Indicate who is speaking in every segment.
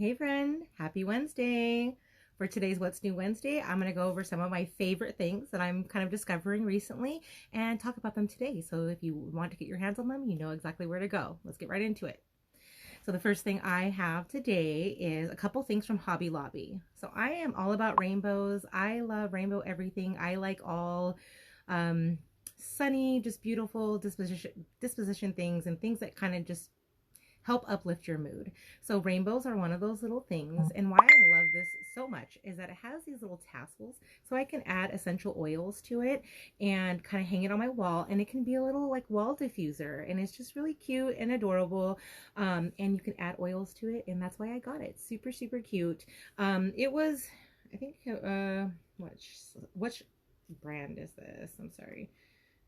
Speaker 1: Hey friend, happy Wednesday. For today's What's New Wednesday, I'm going to go over some of my favorite things that I'm kind of discovering recently and talk about them today. So if you want to get your hands on them, you know exactly where to go. Let's get right into it. So the first thing I have today is a couple things from Hobby Lobby. So I am all about rainbows. I love rainbow everything. I like all sunny, just beautiful disposition things and things that kind of just help uplift your mood. So rainbows are one of those little things, and why I love this so much is that it has these little tassels, so I can add essential oils to it and kind of hang it on my wall, and it can be a little like wall diffuser, and it's just really cute and adorable. And you can add oils to it, and that's why I got it. Super cute. It was, I think, which brand is this? I'm sorry.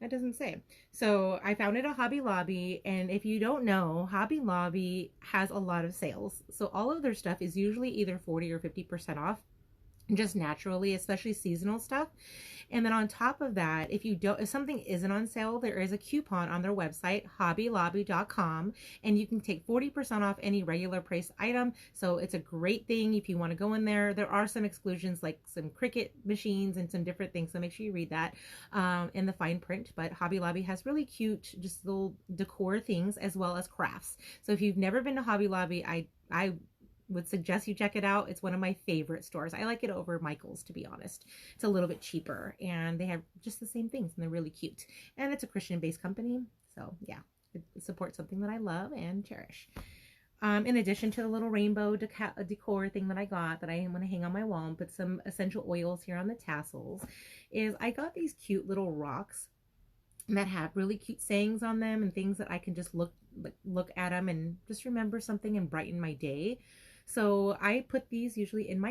Speaker 1: That doesn't say. So I found it at Hobby Lobby, and if you don't know, Hobby Lobby has a lot of sales. So all of their stuff is usually either 40 or 50% off, just naturally, especially seasonal stuff. And then on top of that, if something isn't on sale, there is a coupon on their website, hobbylobby.com, and you can take 40% off any regular price item. So it's a great thing if you want to go in there. There are some exclusions, like some Cricut machines and some different things, so make sure you read that in the fine print. But Hobby Lobby has really cute, just little decor things as well as crafts. So if you've never been to Hobby Lobby, I would suggest you check it out. It's one of my favorite stores. I like it over Michael's, to be honest. It's a little bit cheaper, and they have just the same things, and they're really cute. And it's a Christian-based company, so yeah, it supports something that I love and cherish. In addition to the little rainbow decor thing that I got that I am going to hang on my wall and put some essential oils here on the tassels, is I got these cute little rocks that have really cute sayings on them and things that I can just look at them and just remember something and brighten my day. So I put these usually in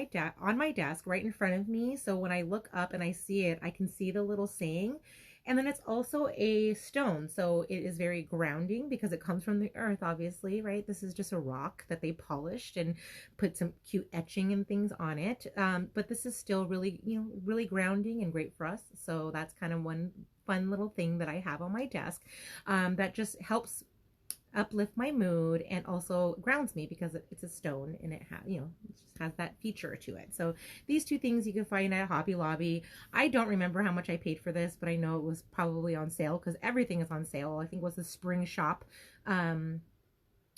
Speaker 1: on my desk right in front of me, so when I look up and I see it, I can see the little saying. And then it's also a stone, so it is very grounding because it comes from the earth, obviously, right? This is just a rock that they polished and put some cute etching and things on it. But this is still really, really grounding and great for us. So that's kind of one fun little thing that I have on my desk that just helps uplift my mood and also grounds me because it's a stone and it just has that feature to it. So these two things you can find at Hobby Lobby. I don't remember how much I paid for this, but I know it was probably on sale because everything is on sale. I think it was the Spring Shop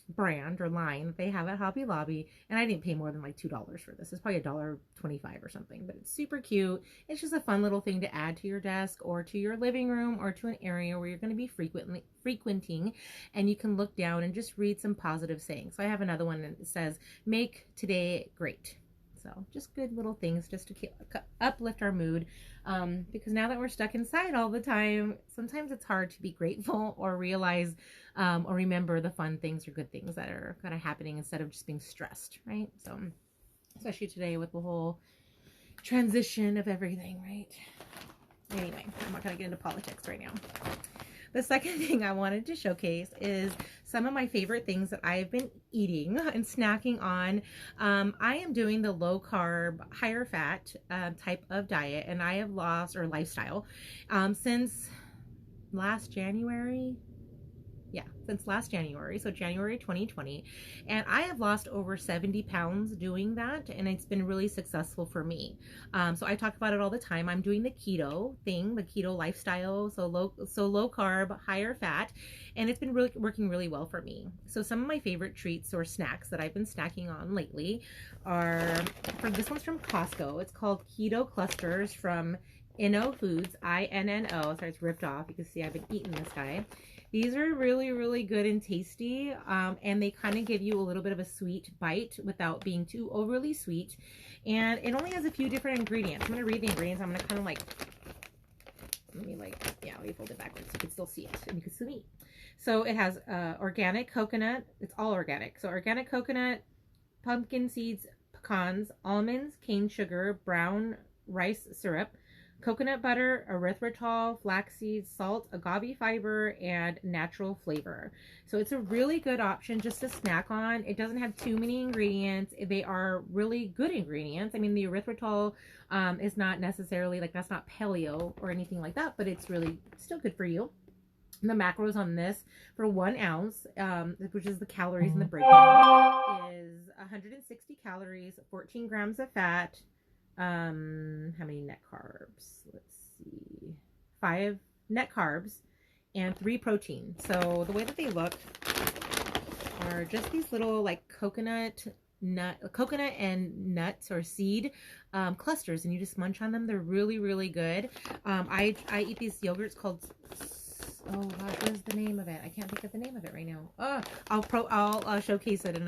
Speaker 1: brand or line that they have at Hobby Lobby, and I didn't pay more than like $2 for this. It's probably $1.25 or something, but it's super cute. It's just a fun little thing to add to your desk or to your living room or to an area where you're going to be frequenting, and you can look down and just read some positive sayings. So I have another one that says, "Make today great." So just good little things just to uplift our mood, because now that we're stuck inside all the time, sometimes it's hard to be grateful or realize or remember the fun things or good things that are kind of happening instead of just being stressed, right? So especially today with the whole transition of everything, right? Anyway, I'm not going to get into politics right now. The second thing I wanted to showcase is some of my favorite things that I've been eating and snacking on. I am doing the low carb, higher fat type of diet, and I have lost, or lifestyle, since last January. Yeah, since last January, so January 2020, and I have lost over 70 pounds doing that, and it's been really successful for me. So I talk about it all the time. I'm doing the keto thing, the keto lifestyle, so low carb, higher fat, and it's been really working really well for me. So some of my favorite treats or snacks that I've been snacking on lately are, this one's from Costco. It's called Keto Clusters from Inno Foods, INNO. Sorry, it's ripped off. You can see I've been eating this guy. These are really good and tasty, and they kind of give you a little bit of a sweet bite without being too overly sweet. And it only has a few different ingredients. I'm going to read the ingredients. I'm going to kind of let me fold it backwards so you can still see it and you can still eat. So it has organic coconut. It's all organic. So organic coconut, pumpkin seeds, pecans, almonds, cane sugar, brown rice syrup, coconut butter, erythritol, flaxseed, salt, agave fiber, and natural flavor. So it's a really good option just to snack on. It doesn't have too many ingredients. They are really good ingredients. I mean, the erythritol is not necessarily, that's not paleo or anything like that, but it's really still good for you. The macros on this for 1 ounce, which is the calories in the breakdown, is 160 calories, 14 grams of fat. How many net carbs? Let's see. 5 net carbs and 3 protein. So the way that they look are just these little like coconut and nuts or seed clusters, and you just munch on them. They're really, really good. I eat these yogurts called, oh gosh, what is the name of it? I can't think of the name of it right now. I'll showcase it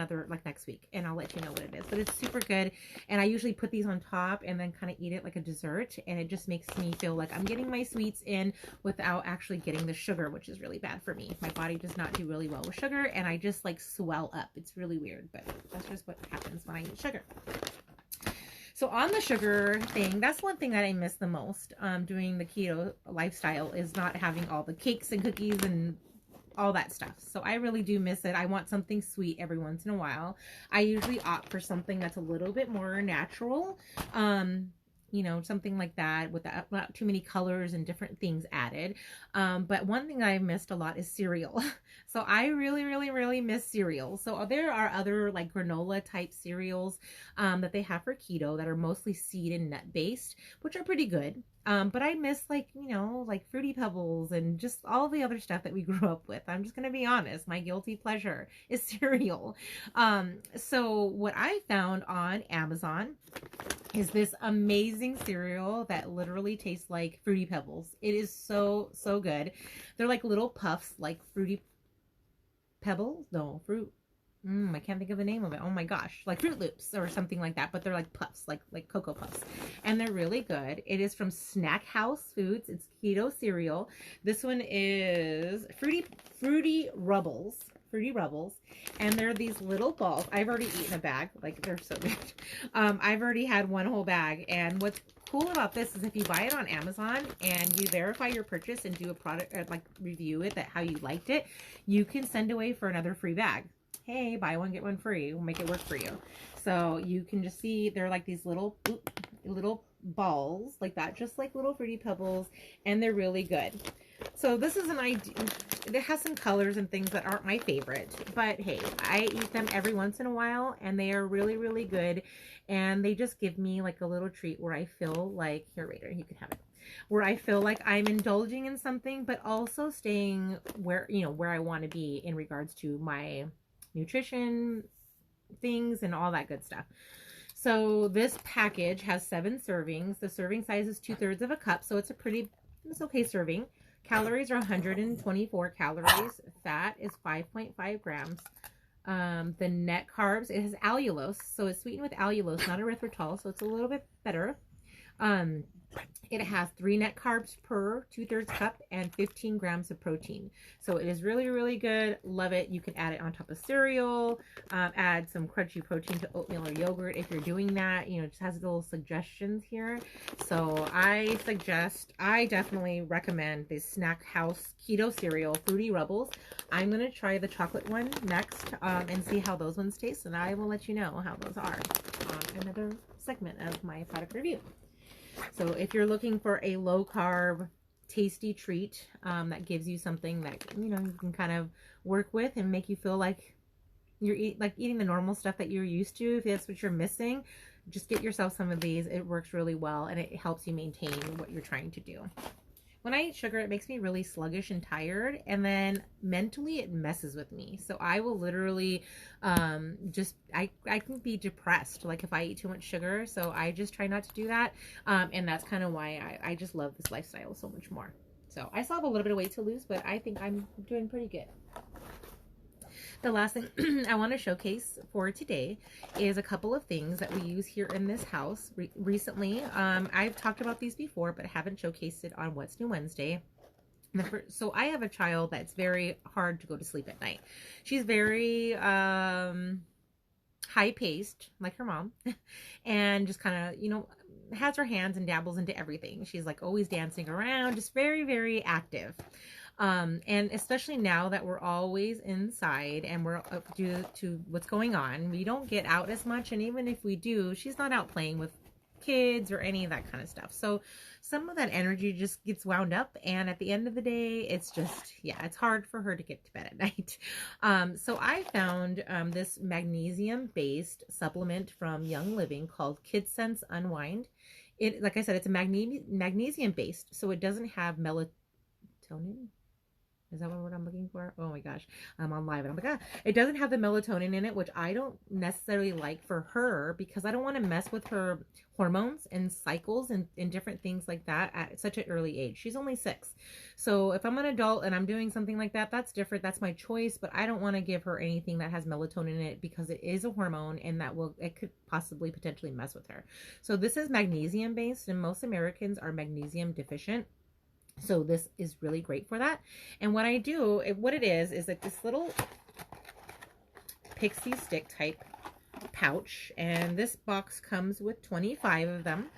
Speaker 1: next week, and I'll let you know what it is. But it's super good, and I usually put these on top and then kind of eat it like a dessert, and it just makes me feel like I'm getting my sweets in without actually getting the sugar, which is really bad for me. My body does not do really well with sugar, and I just like swell up. It's really weird, but that's just what happens when I eat sugar. So on the sugar thing, that's one thing that I miss the most doing the keto lifestyle, is not having all the cakes and cookies and all that stuff. So I really do miss it. I want something sweet every once in a while. I usually opt for something that's a little bit more natural. You know, something like that without not too many colors and different things added. But one thing I missed a lot is cereal. So I really, really, really miss cereal. So there are other like granola type cereals that they have for keto that are mostly seed and nut based, which are pretty good. But I miss like, you know, like Fruity Pebbles and just all the other stuff that we grew up with. I'm just going to be honest. My guilty pleasure is cereal. So what I found on Amazon is this amazing cereal that literally tastes like Fruity Pebbles. It is so, so good. They're like little puffs, like Fruity Pebbles? No, fruit. I can't think of the name of it. Oh my gosh. Like Fruit Loops or something like that. But they're like puffs, like Cocoa Puffs. And they're really good. It is from Snack House Foods. It's keto cereal. This one is Fruity Rubbles. Fruity Rubbles. And they're these little balls. I've already eaten a bag. Like, they're so good. I've already had one whole bag. And what's cool about this is if you buy it on Amazon and you verify your purchase and do a product, like review it, that how you liked it, you can send away for another free bag. Hey, buy one, get one free. We'll make it work for you. So you can just see they're like these little balls like that, just like little Fruity Pebbles, and they're really good. So this is an idea. It has some colors and things that aren't my favorite, but hey, I eat them every once in a while, and they are really, really good. And they just give me like a little treat where I feel like, here, Raider, you can have it, where I feel like I'm indulging in something, but also staying where, you know, where I want to be in regards to my nutrition things and all that good stuff. So this package has 7 servings. The serving size is 2/3 of a cup, so it's okay serving. Calories are 124 calories. Fat is 5.5 grams. The net carbs, it has allulose, so it's sweetened with allulose, not erythritol, so it's a little bit better. It has 3 net carbs per 2/3 cup and 15 grams of protein. So it is really, really good. Love it. You can add it on top of cereal, add some crunchy protein to oatmeal or yogurt if you're doing that. You know, it just has little suggestions here. So I definitely recommend this Snack House Keto Cereal Fruity Rubbles. I'm going to try the chocolate one next and see how those ones taste, and I will let you know how those are on another segment of my product review. So if you're looking for a low carb, tasty treat that gives you something that, you know, you can kind of work with and make you feel like you're eating the normal stuff that you're used to, if that's what you're missing, just get yourself some of these. It works really well, and it helps you maintain what you're trying to do. When I eat sugar, it makes me really sluggish and tired, and then mentally it messes with me. So I will literally I can be depressed, like if I eat too much sugar. So I just try not to do that. And that's kind of why I just love this lifestyle so much more. So I still have a little bit of weight to lose, but I think I'm doing pretty good. The last thing I want to showcase for today is a couple of things that we use here in this house recently. I've talked about these before, but haven't showcased it on What's New Wednesday. So I have a child that's very hard to go to sleep at night. She's very high-paced, like her mom, and just kind of, you know, has her hands and dabbles into everything. She's like always dancing around, just very, very active. And especially now that we're always inside and we're due to what's going on, we don't get out as much. And even if we do, she's not out playing with kids or any of that kind of stuff. So some of that energy just gets wound up, and at the end of the day, it's just, yeah, it's hard for her to get to bed at night. So I found this magnesium-based supplement from Young Living called KidScents Unwind. It, like I said, it's a magnesium-based, so it doesn't have melatonin. Is that what word I'm looking for? Oh my gosh, I'm on live and I'm like, it doesn't have the melatonin in it, which I don't necessarily like for her because I don't want to mess with her hormones and cycles and different things like that at such an early age. She's only 6. So if I'm an adult and I'm doing something like that, that's different. That's my choice, but I don't want to give her anything that has melatonin in it because it is a hormone and it could possibly potentially mess with her. So this is magnesium based, and most Americans are magnesium deficient. So this is really great for that. And what I do, what it is like this little pixie stick type pouch. And this box comes with 25 of them.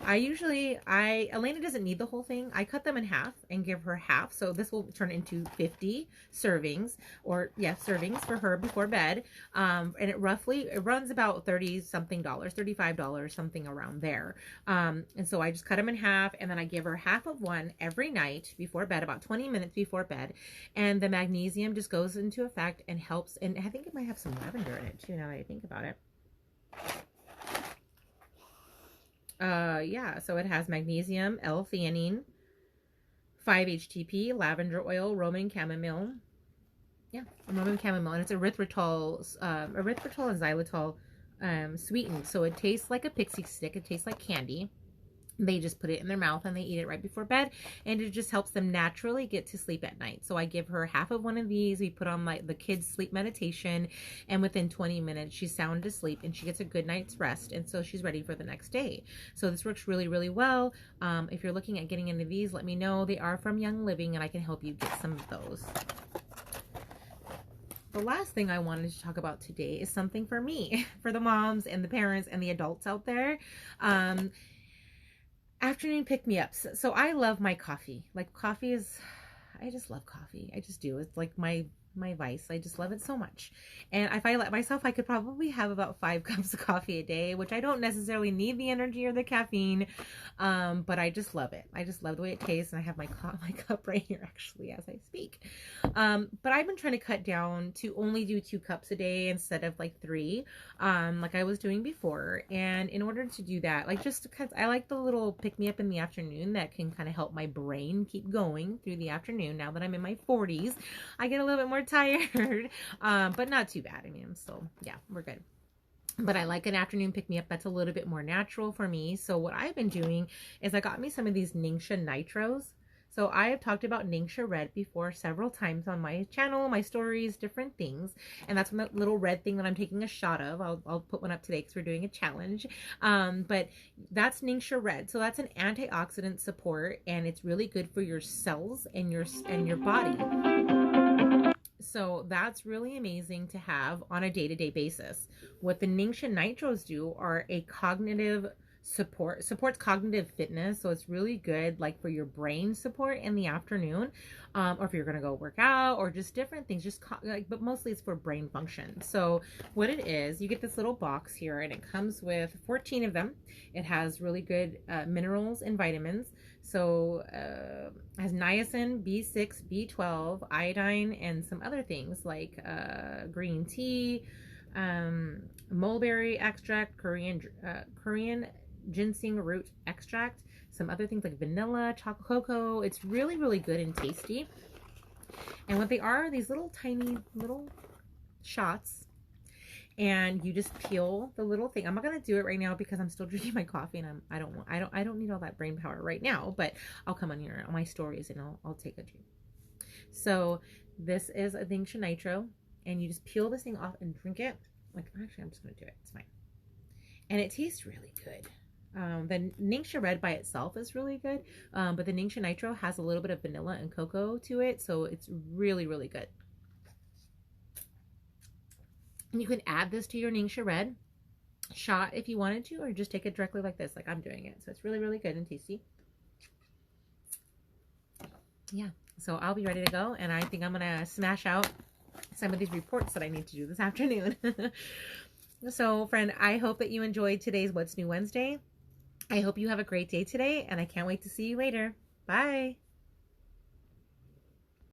Speaker 1: Elena doesn't need the whole thing. I cut them in half and give her half. So this will turn into 50 servings, or yeah, servings for her before bed. And it runs about $30 something, $35, something around there. And so I just cut them in half, and then I give her half of one every night before bed, about 20 minutes before bed. And the magnesium just goes into effect and helps. And I think it might have some lavender in it too, now that I think about it. Yeah, so it has magnesium, L-theanine, 5-HTP, lavender oil, Roman chamomile. Yeah, Roman chamomile, and it's erythritol and xylitol sweetened. So it tastes like a pixie stick. It tastes like candy. They just put it in their mouth and they eat it right before bed, and it just helps them naturally get to sleep at night. So I give her half of one of these. We put on the kids' sleep meditation, and within 20 minutes she's sound asleep and she gets a good night's rest, and so she's ready for the next day. So this works really, really well. If you're looking at getting into these, let me know. They are from Young Living, and I can help you get some of those. The last thing I wanted to talk about today is something for me, for the moms and the parents and the adults out there. Afternoon pick-me-ups. So I love my coffee. Like, coffee is, I just love coffee. I just do. It's like my vice. I just love it so much. And if I let myself, I could probably have about 5 cups of coffee a day, which I don't necessarily need the energy or the caffeine, but I just love it. I just love the way it tastes, and I have my cup right here actually as I speak. But I've been trying to cut down to only do 2 cups a day instead of like 3, like I was doing before. And in order to do that, like, just because I like the little pick-me-up in the afternoon that can kind of help my brain keep going through the afternoon. Now that I'm in my 40s, I get a little bit more tired, but not too bad. I mean, I'm still, yeah, we're good. But I like an afternoon pick-me-up that's a little bit more natural for me. So what I've been doing is I got me some of these Ningxia Nitros. So I have talked about Ningxia Red before several times on my channel, my stories, different things. And that's that little red thing that I'm taking a shot of. I'll put one up today because we're doing a challenge. But that's Ningxia Red. So that's an antioxidant support, and it's really good for your cells and your body. So that's really amazing to have on a day-to-day basis. What the Ningxia Nitros do are a cognitive supports cognitive fitness. So it's really good, like, for your brain support in the afternoon, or if you're going to go work out, or just different things, but mostly it's for brain function. So what it is, you get this little box here, and it comes with 14 of them. It has really good minerals and vitamins. So it has niacin, B6, B12, iodine, and some other things like green tea, mulberry extract, Korean ginseng root extract, some other things like vanilla, chocolate, cocoa. It's really, really good and tasty. And what they are these little tiny little shots, and you just peel the little thing. I'm not gonna do it right now because I'm still drinking my coffee, and I don't need all that brain power right now. But I'll come on here on my stories and I'll take a drink. So this is a Ningxia Nitro, and you just peel this thing off and drink it. Like, actually, I'm just gonna do it. It's fine, and it tastes really good. The Ningxia Red by itself is really good, but the Ningxia Nitro has a little bit of vanilla and cocoa to it, so it's really, really good. And you can add this to your Ningxia Red shot if you wanted to, or just take it directly like this, like I'm doing it. So it's really, really good and tasty. Yeah, so I'll be ready to go, and I think I'm gonna smash out some of these reports that I need to do this afternoon. So, friend, I hope that you enjoyed today's What's New Wednesday. I hope you have a great day today, and I can't wait to see you later. Bye.